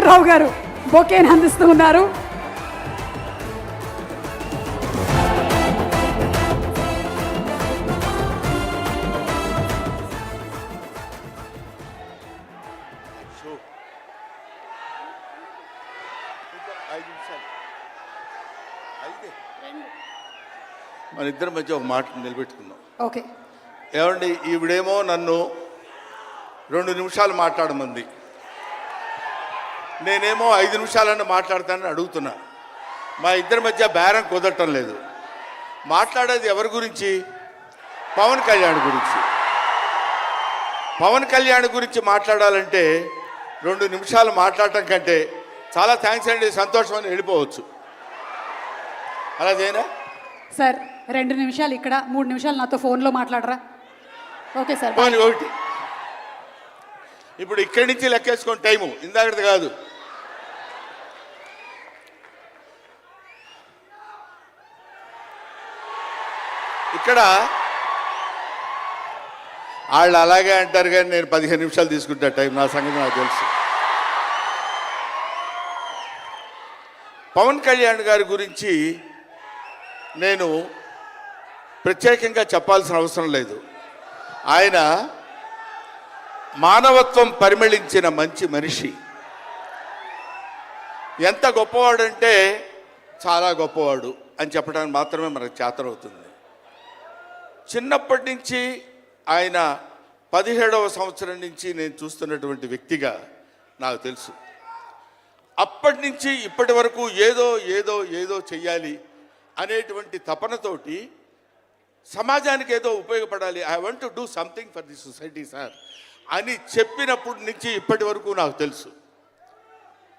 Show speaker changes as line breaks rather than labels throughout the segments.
రావు గారు బొకేని అందిస్తూ ఉన్నారు.
మన ఇద్దరి మధ్య ఒక మాట నిలబెట్టుకున్నాం.
ఓకే,
ఏమండి, ఈవిడేమో నన్ను 2 నిమిషాలు మాట్లాడమంది, నేనేమో 5 నిమిషాలన్నా మాట్లాడతానని అడుగుతున్నా. మా ఇద్దరి మధ్య బేరం కుదరటం లేదు. మాట్లాడేది ఎవరి గురించి? పవన్ కళ్యాణ్ గురించి. పవన్ కళ్యాణ్ గురించి మాట్లాడాలంటే 2 నిమిషాలు మాట్లాడటం కంటే చాలా థ్యాంక్స్ అండి, సంతోషం అని వెళ్ళిపోవచ్చు. అలాగేనా
సార్? 2 నిమిషాలు ఇక్కడ, 3 నిమిషాలు నాతో ఫోన్లో మాట్లాడరా? Okay sir.
ఒకటి ఇప్పుడు ఇక్కడి నుంచి లెక్కేసుకోండి టైము, ఇందాకటి కాదు. ఇక్కడ వాళ్ళు అలాగే అంటారు కానీ నేను 15 నిమిషాలు తీసుకుంటా టైం. నా సంగతి నాకు తెలుసు. పవన్ కళ్యాణ్ గారి గురించి నేను ప్రత్యేకంగా చెప్పాల్సిన అవసరం లేదు. ఆయన మానవత్వం పరిమళించిన మంచి మనిషి. ఎంత గొప్పవాడంటే చాలా గొప్పవాడు అని చెప్పడానికి మాత్రమే మనకు చేతనవుతుంది. చిన్నప్పటి నుంచి ఆయన 17వ సంవత్సరం నుంచి నేను చూస్తున్నటువంటి వ్యక్తిగా నాకు తెలుసు. అప్పటి నుంచి ఇప్పటి వరకు ఏదో ఏదో ఏదో చెయ్యాలి అనేటువంటి తపనతోటి సమాజానికి ఏదో ఉపయోగపడాలి, I want to do something for the society sir అని చెప్పినప్పటి నుంచి ఇప్పటి వరకు నాకు తెలుసు.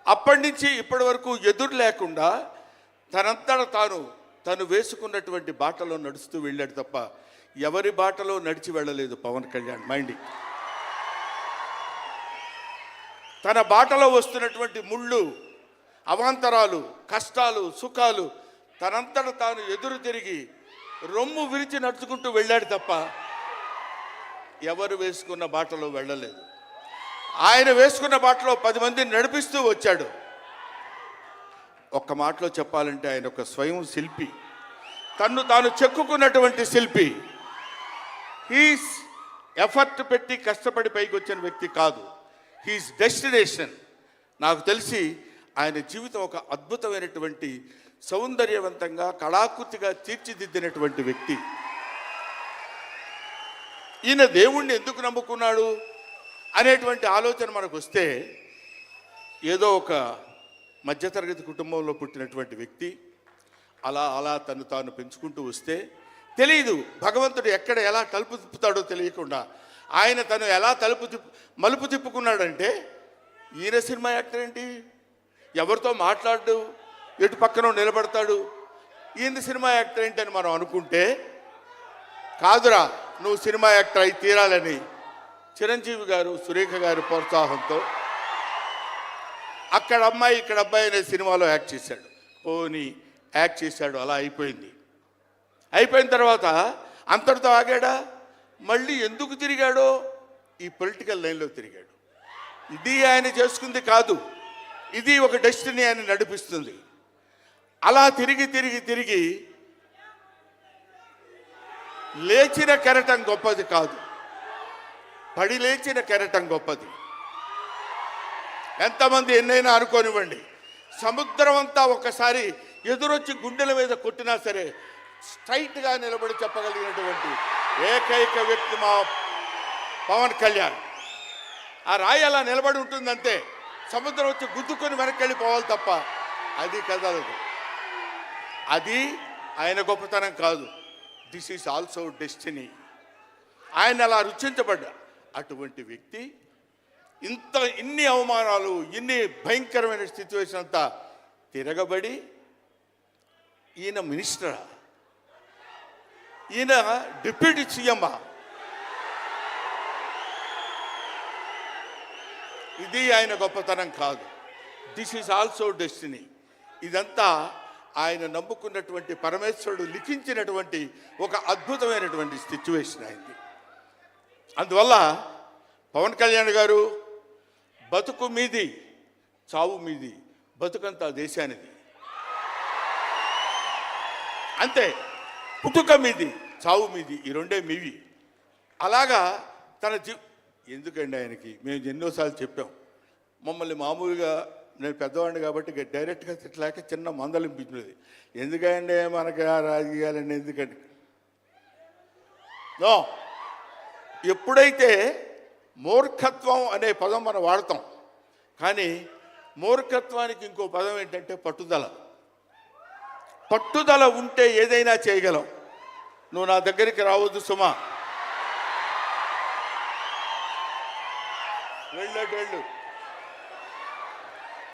అప్పటి నుంచి ఇప్పటి వరకు ఎదురు లేకుండా తనంతట తను వేసుకున్నటువంటి బాటలో నడుస్తూ వెళ్ళాడు తప్ప ఎవరి బాటలో నడిచి వెళ్ళలేదు పవన్ కళ్యాణ్. మైండ్ తన బాటలో వస్తున్నటువంటి ముళ్ళు, అవాంతరాలు, కష్టాలు, సుఖాలు తనంతట తాను ఎదురు తిరిగి రొమ్ము విరిచి నడుచుకుంటూ వెళ్ళాడు తప్ప ఎవరు వేసుకున్న బాటలో వెళ్ళలేదు. ఆయన వేసుకున్న బాటలో 10 మందిని నడిపిస్తూ వచ్చాడు. ఒక్క మాటలో చెప్పాలంటే ఆయన ఒక స్వయం శిల్పి, తన్ను తాను చెక్కుకున్నటువంటి శిల్పి. హీస్ ఎఫర్ట్ పెట్టి కష్టపడి పైకి వచ్చిన వ్యక్తి కాదు, హీస్ డెస్టినేషన్. నాకు తెలిసి ఆయన జీవితం ఒక అద్భుతమైనటువంటి సౌందర్యవంతంగా కళాకృతిగా తీర్చిదిద్దినటువంటి వ్యక్తి. ఈయన దేవుణ్ణి ఎందుకు నమ్ముకున్నాడు అనేటువంటి ఆలోచన మనకు వస్తే, ఏదో ఒక మధ్యతరగతి కుటుంబంలో పుట్టినటువంటి వ్యక్తి అలా అలా తను తాను పెంచుకుంటూ వస్తే తెలియదు భగవంతుడు ఎక్కడ ఎలా తలుపు తిప్పుతాడో తెలియకుండా ఆయన తను ఎలా మలుపు తిప్పుకున్నాడంటే, ఈయన సినిమా యాక్టర్ ఏంటి, ఎవరితో మాట్లాడు, ఎటు పక్కన నిలబడతాడు, ఈయన సినిమా యాక్టర్ ఏంటని మనం అనుకుంటే, కాదురా నువ్వు సినిమా యాక్టర్ అయి తీరాలని చిరంజీవి గారు, సురేఖ గారి ప్రోత్సాహంతో అక్కడ అమ్మాయి ఇక్కడ అబ్బాయి అనే సినిమాలో యాక్ట్ చేశాడు. పోనీ యాక్ట్ చేశాడు, అలా అయిపోయింది. అయిపోయిన తర్వాత అంతటితో ఆగాడా? మళ్ళీ ఎందుకు తిరిగాడో ఈ పొలిటికల్ లైన్లో తిరిగాడు. ఇది ఆయన చేసుకుంది కాదు, ఇది ఒక డెస్టినీ ఆయన నడిపిస్తుంది. అలా తిరిగి తిరిగి తిరిగి లేచిన కెరటం గొప్పది కాదు, పడి లేచిన కెరటం గొప్పది. ఎంతమంది ఎన్నైనా అనుకోనివ్వండి, సముద్రం అంతా ఒకసారి ఎదురొచ్చి గుండెల మీద కొట్టినా సరే స్ట్రైట్గా నిలబడి చెప్పగలిగినటువంటి ఏకైక వ్యక్తి మా పవన్ కళ్యాణ్. ఆ రాయి అలా నిలబడి ఉంటుందంటే సముద్రం వచ్చి గుద్దుకొని వెనక్కి వెళ్ళిపోవాలి తప్ప అది కదలదు. అది ఆయన గొప్పతనం కాదు, దిస్ ఈజ్ ఆల్సో డెస్టినీ. ఆయన అలా రుచించబడ్డా అటువంటి వ్యక్తి ఇన్ని అవమానాలు, ఇన్ని భయంకరమైన సిచ్యువేషన్ అంతా తిరగబడి ఈయన మినిస్టరా, ఈయన డిప్యూటీ సీఎమ్మా, ఇది ఆయన గొప్పతనం కాదు. This is also destiny. ఇదంతా ఆయన నమ్ముకున్నటువంటి పరమేశ్వరుడు లిఖించినటువంటి ఒక అద్భుతమైనటువంటి సిచ్యువేషన్ అయింది. అందువల్ల పవన్ కళ్యాణ్ గారు బతుకు మీది చావు మీది, బతుకంతా దేశానిది. అంతే, పుట్టుక మీది, చావు మీది, ఈ రెండే మీవి. అలాగా తన ఎందుకండి ఆయనకి మేము ఎన్నోసార్లు చెప్పాం. మమ్మల్ని మామూలుగా, నేను పెద్దవాడిని కాబట్టి డైరెక్ట్గా తిట్టలేక చిన్న మందలింపించినది. ఎందుకంటే మనకి ఆ రాజకీయాలన్నీ ఎందుకండి? నో, ఎప్పుడైతే మూర్ఖత్వం అనే పదం మనం వాడతాం, కానీ మూర్ఖత్వానికి ఇంకో పదం ఏంటంటే పట్టుదల. పట్టుదల ఉంటే ఏదైనా చేయగలం. నువ్వు నా దగ్గరికి రావద్దు సుమా, వెళ్ళు.